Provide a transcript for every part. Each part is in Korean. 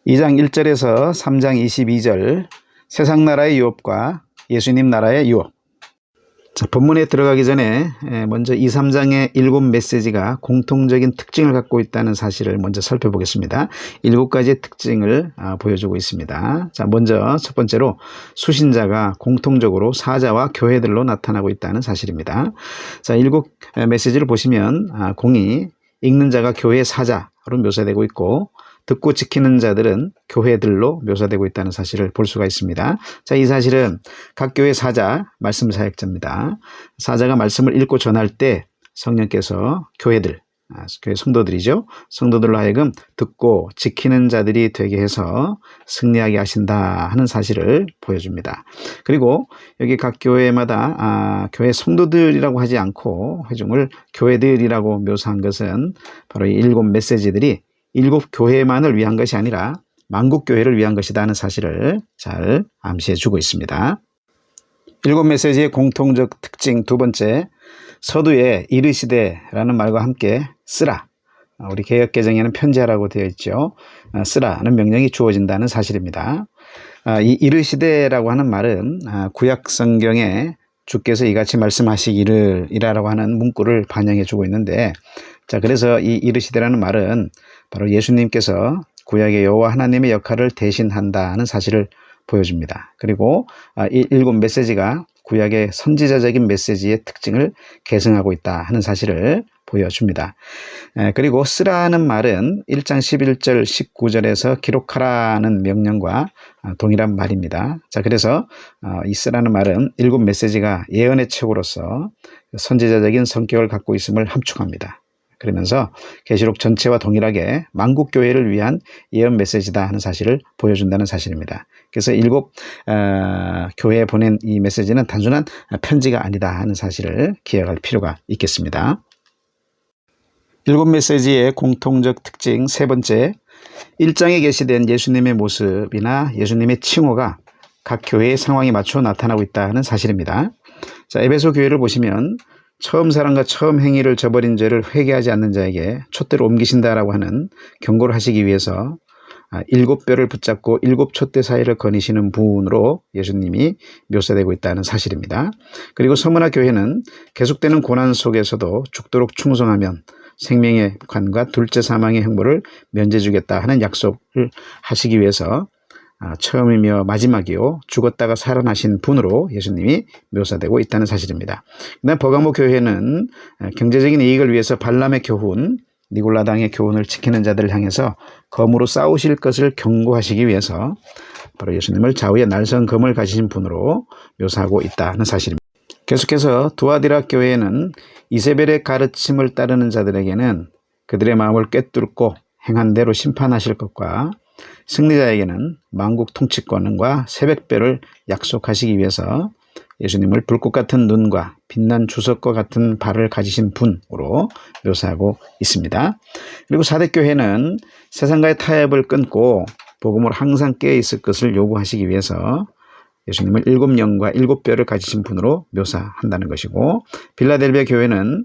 2장 1절에서 3장 22절 세상 나라의 유업과 예수님 나라의 유업. 자, 본문에 들어가기 전에 먼저 2, 3장의 7 메시지가 공통적인 특징을 갖고 있다는 사실을 먼저 살펴보겠습니다. 7가지의 특징을 보여주고 있습니다. 자, 먼저 첫 번째로 수신자가 공통적으로 사자와 교회들로 나타나고 있다는 사실입니다. 자, 7 메시지를 보시면 공이 읽는 자가 교회의 사자로 묘사되고 있고 듣고 지키는 자들은 교회들로 묘사되고 있다는 사실을 볼 수가 있습니다. 자, 이 사실은 각 교회 사자, 말씀 사역자입니다. 사자가 말씀을 읽고 전할 때 성령께서 교회들, 교회 성도들이죠. 성도들로 하여금 듣고 지키는 자들이 되게 해서 승리하게 하신다 하는 사실을 보여줍니다. 그리고 여기 각 교회마다 교회 성도들이라고 하지 않고 회중을 교회들이라고 묘사한 것은 바로 이 7 메시지들이 7 교회만을 위한 것이 아니라 만국 교회를 위한 것이다 하는 사실을 잘 암시해 주고 있습니다. 7 메시지의 공통적 특징 두 번째, 서두에 이르시되라는 말과 함께 쓰라. 우리 개역개정에는 편지하라고 되어 있죠. 쓰라는 명령이 주어진다는 사실입니다. 이 이르시되라고 하는 말은 구약 성경에 주께서 이같이 말씀하시기를 이라라고 하는 문구를 반영해 주고 있는데, 자, 그래서 이 이르시되라는 말은 바로 예수님께서 구약의 여호와 하나님의 역할을 대신한다는 사실을 보여줍니다. 그리고 이 7 메시지가 구약의 선지자적인 메시지의 특징을 계승하고 있다 하는 사실을 보여줍니다. 그리고 쓰라는 말은 1장 11절 19절에서 기록하라는 명령과 동일한 말입니다. 자, 그래서 이 쓰라는 말은 7 메시지가 예언의 책으로서 선지자적인 성격을 갖고 있음을 함축합니다. 그러면서 계시록 전체와 동일하게 만국 교회를 위한 예언 메시지다 하는 사실을 보여준다는 사실입니다. 그래서 7 교회에 보낸 이 메시지는 단순한 편지가 아니다 하는 사실을 기억할 필요가 있겠습니다. 7 메시지의 공통적 특징 세 번째, 1장에 게시된 예수님의 모습이나 예수님의 칭호가 각 교회의 상황에 맞춰 나타나고 있다는 사실입니다. 자, 에베소 교회를 보시면 처음 사랑과 처음 행위를 저버린 죄를 회개하지 않는 자에게 촛대를 옮기신다라고 하는 경고를 하시기 위해서 7뼈를 붙잡고 7 촛대 사이를 거니시는 분으로 예수님이 묘사되고 있다는 사실입니다. 그리고 서문화 교회는 계속되는 고난 속에서도 죽도록 충성하면 생명의 관과 둘째 사망의 행보를 면제 주겠다 하는 약속을 하시기 위해서 처음이며 마지막이요 죽었다가 살아나신 분으로 예수님이 묘사되고 있다는 사실입니다. 그다음 버가모 교회는 경제적인 이익을 위해서 발람의 교훈, 니골라당의 교훈을 지키는 자들을 향해서 검으로 싸우실 것을 경고하시기 위해서 바로 예수님을 좌우에 날선 검을 가지신 분으로 묘사하고 있다는 사실입니다. 계속해서 두아디라 교회는 이세벨의 가르침을 따르는 자들에게는 그들의 마음을 꿰뚫고 행한 대로 심판하실 것과 승리자에게는 만국 통치권과 새벽별을 약속하시기 위해서 예수님을 불꽃 같은 눈과 빛난 주석과 같은 발을 가지신 분으로 묘사하고 있습니다. 그리고 사대교회는 세상과의 타협을 끊고 복음으로 항상 깨어 있을 것을 요구하시기 위해서 예수님을 7 영과 7 뼈를 가지신 분으로 묘사한다는 것이고, 빌라델비아 교회는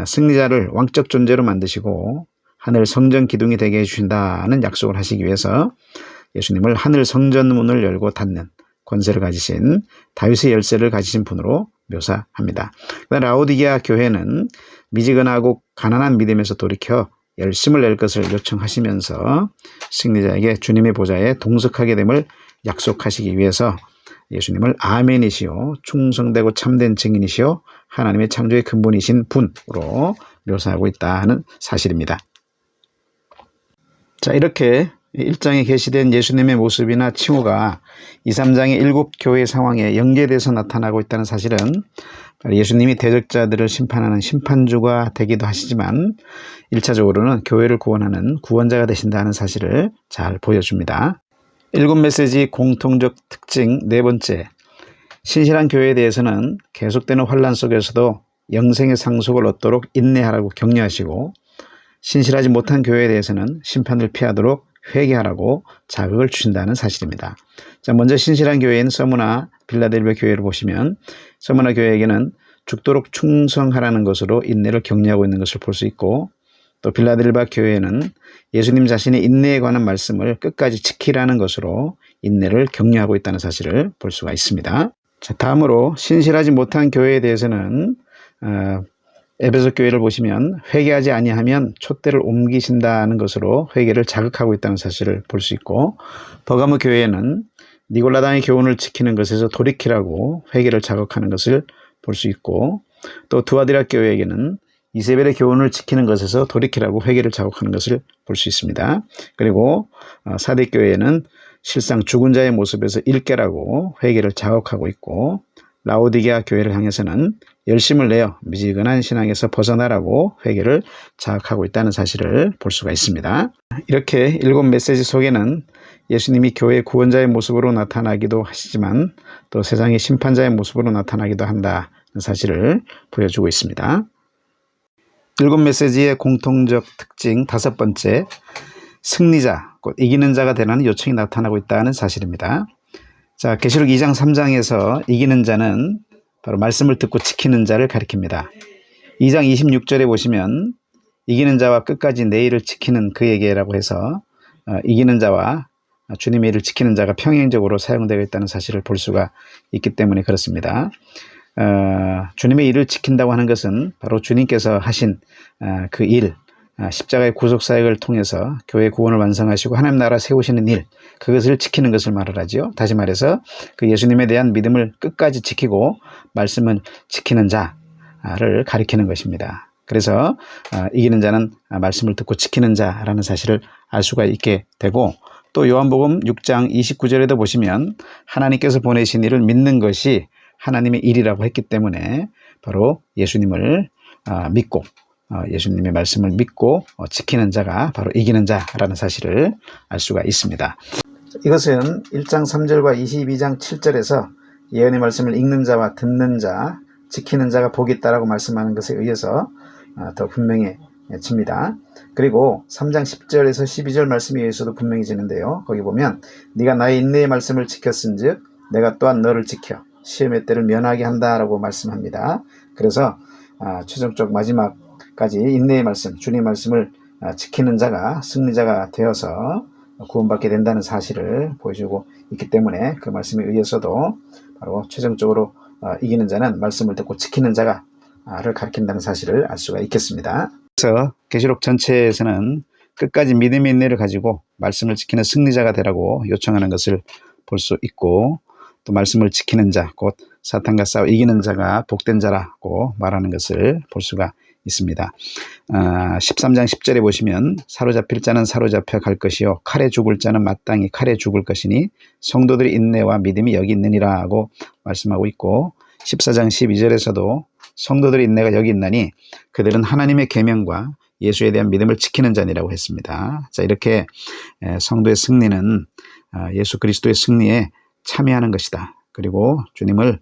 승리자를 왕적 존재로 만드시고 하늘 성전 기둥이 되게 해주신다는 약속을 하시기 위해서 예수님을 하늘 성전문을 열고 닫는 권세를 가지신 다윗의 열쇠를 가지신 분으로 묘사합니다. 라오디게아 교회는 미지근하고 가난한 믿음에서 돌이켜 열심을 낼 것을 요청하시면서 승리자에게 주님의 보좌에 동석하게 됨을 약속하시기 위해서 예수님을 아멘이시오 충성되고 참된 증인이시오 하나님의 창조의 근본이신 분으로 묘사하고 있다는 사실입니다. 자, 이렇게 1장에 게시된 예수님의 모습이나 칭호가 2, 3장의 7 교회 상황에 연계돼서 나타나고 있다는 사실은 예수님이 대적자들을 심판하는 심판주가 되기도 하시지만 1차적으로는 교회를 구원하는 구원자가 되신다는 사실을 잘 보여줍니다. 7 메시지 공통적 특징 네 번째, 신실한 교회에 대해서는 계속되는 환난 속에서도 영생의 상속을 얻도록 인내하라고 격려하시고, 신실하지 못한 교회에 대해서는 심판을 피하도록 회개하라고 자극을 주신다는 사실입니다. 자, 먼저 신실한 교회인 서문화 빌라델비아 교회를 보시면 서문화 교회에게는 죽도록 충성하라는 것으로 인내를 격려하고 있는 것을 볼 수 있고, 또 빌라델바 교회는 예수님 자신의 인내에 관한 말씀을 끝까지 지키라는 것으로 인내를 격려하고 있다는 사실을 볼 수가 있습니다. 자, 다음으로 신실하지 못한 교회에 대해서는 에베소 교회를 보시면 회개하지 아니하면 촛대를 옮기신다는 것으로 회개를 자극하고 있다는 사실을 볼 수 있고, 버가모 교회는 니골라당의 교훈을 지키는 것에서 돌이키라고 회개를 자극하는 것을 볼 수 있고, 또 두아디라 교회에게는 이세벨의 교훈을 지키는 것에서 돌이키라고 회개를 자극하는 것을 볼 수 있습니다. 그리고 사대 교회는 실상 죽은 자의 모습에서 일깨라고 회개를 자극하고 있고, 라오디게아 교회를 향해서는 열심을 내어 미지근한 신앙에서 벗어나라고 회개를 자극하고 있다는 사실을 볼 수가 있습니다. 이렇게 7 메시지 속에는 예수님이 교회 구원자의 모습으로 나타나기도 하시지만 또 세상의 심판자의 모습으로 나타나기도 한다는 사실을 보여주고 있습니다. 7 메시지의 공통적 특징 5번째, 승리자, 곧 이기는 자가 되라는 요청이 나타나고 있다는 사실입니다. 자, 계시록 2장 3장에서 이기는 자는 바로 말씀을 듣고 지키는 자를 가리킵니다. 2장 26절에 보시면 이기는 자와 끝까지 내 일을 지키는 그에게라고 해서 이기는 자와 주님의 일을 지키는 자가 평행적으로 사용되어 있다는 사실을 볼 수가 있기 때문에 그렇습니다. 주님의 일을 지킨다고 하는 것은 바로 주님께서 하신 그 일, 십자가의 구속사역을 통해서 교회 구원을 완성하시고 하나님 나라 세우시는 일, 그것을 지키는 것을 말을 하죠. 다시 말해서 그 예수님에 대한 믿음을 끝까지 지키고 말씀을 지키는 자를 가리키는 것입니다. 그래서 이기는 자는 말씀을 듣고 지키는 자라는 사실을 알 수가 있게 되고, 또 요한복음 6장 29절에도 보시면 하나님께서 보내신 일을 믿는 것이 하나님의 일이라고 했기 때문에 바로 예수님을 믿고 예수님의 말씀을 믿고 지키는 자가 바로 이기는 자라는 사실을 알 수가 있습니다. 이것은 1장 3절과 22장 7절에서 예언의 말씀을 읽는 자와 듣는 자, 지키는 자가 복이 있다라고 말씀하는 것에 의해서 더 분명해집니다. 그리고 3장 10절에서 12절 말씀에 의해서도 분명해지는데요. 거기 보면 네가 나의 인내의 말씀을 지켰은즉 내가 또한 너를 지켜 시험의 때를 면하게 한다라고 말씀합니다. 그래서 최종적 마지막까지 인내의 말씀, 주님의 말씀을 지키는 자가 승리자가 되어서 구원받게 된다는 사실을 보여주고 있기 때문에 그 말씀에 의해서도 바로 최종적으로 이기는 자는 말씀을 듣고 지키는 자가를 가리킨다는 사실을 알 수가 있겠습니다. 그래서 계시록 전체에서는 끝까지 믿음의 인내를 가지고 말씀을 지키는 승리자가 되라고 요청하는 것을 볼 수 있고, 또 말씀을 지키는 자, 곧 사탄과 싸워 이기는 자가 복된 자라고 말하는 것을 볼 수가 있습니다. 13장 10절에 보시면 사로잡힐 자는 사로잡혀 갈 것이요 칼에 죽을 자는 마땅히 칼에 죽을 것이니 성도들의 인내와 믿음이 여기 있느니라 하고 말씀하고 있고, 14장 12절에서도 성도들의 인내가 여기 있나니 그들은 하나님의 계명과 예수에 대한 믿음을 지키는 자니라고 했습니다. 자, 이렇게 성도의 승리는 예수 그리스도의 승리에 참여하는 것이다. 그리고 주님을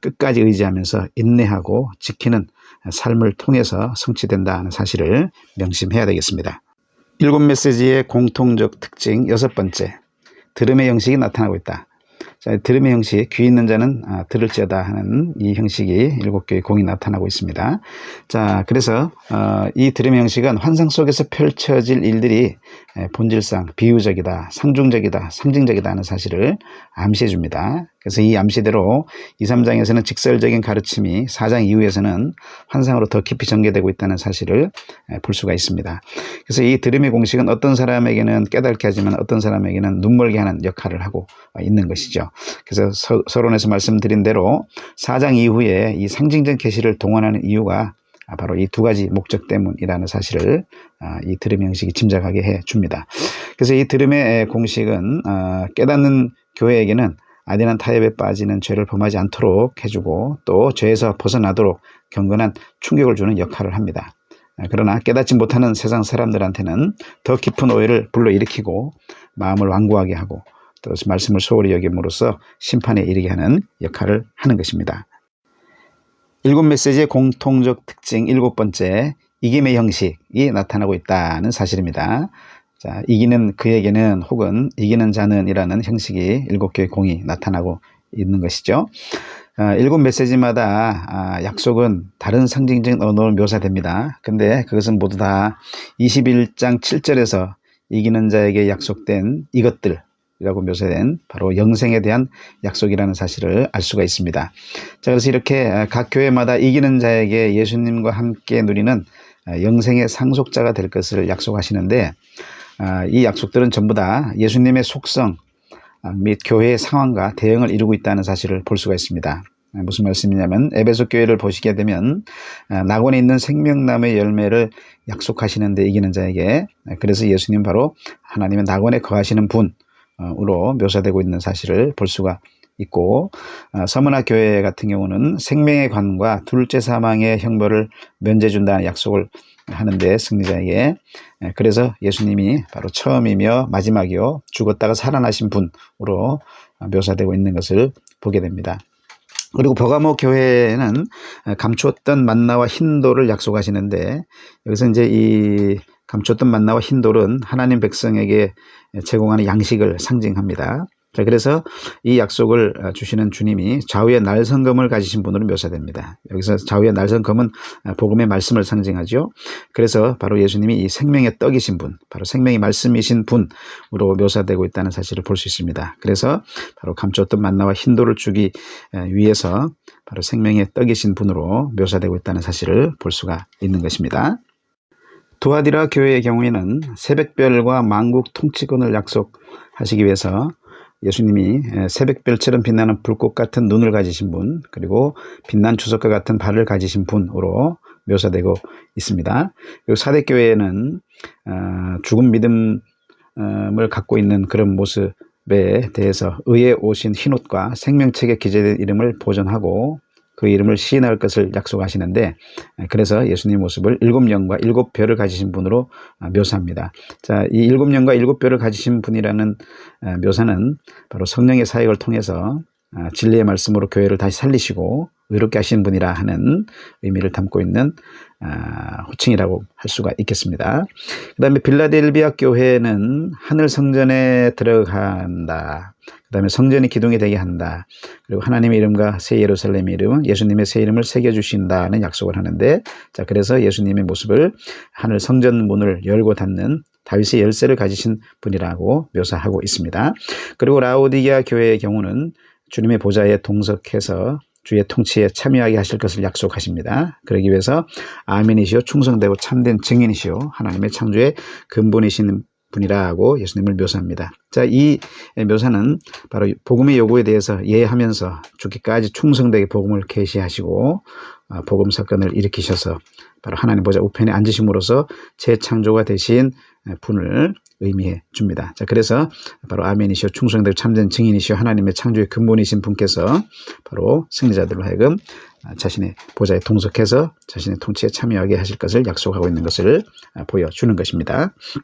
끝까지 의지하면서 인내하고 지키는 삶을 통해서 성취된다는 사실을 명심해야 되겠습니다. 7 메시지의 공통적 특징 6번째, 들음의 형식이 나타나고 있다. 자, 들음의 형식, 귀 있는 자는 들을지어다 하는 이 형식이 7개의 공이 나타나고 있습니다. 자, 그래서 이 들음의 형식은 환상 속에서 펼쳐질 일들이 본질상 비유적이다, 상중적이다, 상징적이다 하는 사실을 암시해 줍니다. 그래서 이 암시대로 2, 3장에서는 직설적인 가르침이 4장 이후에서는 환상으로 더 깊이 전개되고 있다는 사실을 볼 수가 있습니다. 그래서 이 들음의 공식은 어떤 사람에게는 깨닫게 하지만 어떤 사람에게는 눈멀게 하는 역할을 하고 있는 것이죠. 그래서 서론에서 말씀드린 대로 4장 이후에 이 상징적 계시를 동원하는 이유가 바로 이 2가지 목적 때문이라는 사실을 이 들음의 형식이 짐작하게 해 줍니다. 그래서 이 들음의 공식은 깨닫는 교회에게는 아디난 타협에 빠지는 죄를 범하지 않도록 해주고 또 죄에서 벗어나도록 경건한 충격을 주는 역할을 합니다. 그러나 깨닫지 못하는 세상 사람들한테는 더 깊은 오해를 불러일으키고 마음을 완고하게 하고 또 말씀을 소홀히 여김으로써 심판에 이르게 하는 역할을 하는 것입니다. 7 메시지의 공통적 특징 7번째, 이김의 형식이 나타나고 있다는 사실입니다. 자, 이기는 그에게는 혹은 이기는 자는 이라는 형식이 7개의 공이 나타나고 있는 것이죠. 일곱 메시지마다 약속은 다른 상징적인 언어로 묘사됩니다. 근데 그것은 모두 다 21장 7절에서 이기는 자에게 약속된 이것들이라고 묘사된 바로 영생에 대한 약속이라는 사실을 알 수가 있습니다. 자, 그래서 이렇게 각 교회마다 이기는 자에게 예수님과 함께 누리는 영생의 상속자가 될 것을 약속하시는데, 이 약속들은 전부 다 예수님의 속성 및 교회의 상황과 대응을 이루고 있다는 사실을 볼 수가 있습니다. 무슨 말씀이냐면 에베소 교회를 보시게 되면 낙원에 있는 생명나무의 열매를 약속하시는데 이기는 자에게, 그래서 예수님 바로 하나님의 낙원에 거하시는 분으로 묘사되고 있는 사실을 볼 수가 있고, 서문화 교회 같은 경우는 생명의 관과 둘째 사망의 형벌을 면제해준다는 약속을 하는데 승리자에게, 그래서 예수님이 바로 처음이며 마지막이요 죽었다가 살아나신 분으로 묘사되고 있는 것을 보게 됩니다. 그리고 버가모 교회는 감추었던 만나와 흰돌을 약속하시는데, 여기서 이제 이 감추었던 만나와 흰돌은 하나님 백성에게 제공하는 양식을 상징합니다. 자, 그래서 이 약속을 주시는 주님이 좌우의 날성검을 가지신 분으로 묘사됩니다. 여기서 좌우의 날성검은 복음의 말씀을 상징하죠. 그래서 바로 예수님이 이 생명의 떡이신 분, 바로 생명의 말씀이신 분으로 묘사되고 있다는 사실을 볼 수 있습니다. 그래서 바로 감추었던 만나와 흰돌을 주기 위해서 바로 생명의 떡이신 분으로 묘사되고 있다는 사실을 볼 수가 있는 것입니다. 두아디라 교회의 경우에는 새벽별과 만국 통치권을 약속하시기 위해서 예수님이 새벽별처럼 빛나는 불꽃 같은 눈을 가지신 분, 그리고 빛난 주석과 같은 발을 가지신 분으로 묘사되고 있습니다. 그리고 사대교회에는 죽은 믿음을 갖고 있는 그런 모습에 대해서 의에 오신 흰옷과 생명책에 기재된 이름을 보존하고 그 이름을 시인할 것을 약속하시는데, 그래서 예수님의 모습을 7영과 7별을 가지신 분으로 묘사합니다. 자, 이 7영과 7별을 가지신 분이라는 묘사는 바로 성령의 사역을 통해서 진리의 말씀으로 교회를 다시 살리시고 의롭게 하시는 분이라 하는 의미를 담고 있는 호칭이라고 할 수가 있겠습니다. 그 다음에 빌라델비아 교회는 하늘 성전에 들어간다. 그 다음에 성전이 기둥이 되게 한다. 그리고 하나님의 이름과 새 예루살렘의 이름, 예수님의 새 이름을 새겨주신다는 약속을 하는데, 자, 그래서 예수님의 모습을 하늘 성전 문을 열고 닫는 다윗의 열쇠를 가지신 분이라고 묘사하고 있습니다. 그리고 라오디게아 교회의 경우는 주님의 보좌에 동석해서 주의 통치에 참여하게 하실 것을 약속하십니다. 그러기 위해서 아멘이시오 충성되고 참된 증인이시오 하나님의 창조의 근본이신 분이라고 예수님을 묘사합니다. 자, 이 묘사는 바로 복음의 요구에 대해서 예하면서 죽기까지 충성되게 복음을 계시하시고 복음 사건을 일으키셔서 바로 하나님 보좌 우편에 앉으심으로써 재창조가 되신 분을 의미해 줍니다. 자, 그래서 바로 아멘이시오 충성되고 참된 증인이시오 하나님의 창조의 근본이신 분께서 바로 승리자들로 하여금 자신의 보좌에 동석해서 자신의 통치에 참여하게 하실 것을 약속하고 있는 것을 보여주는 것입니다.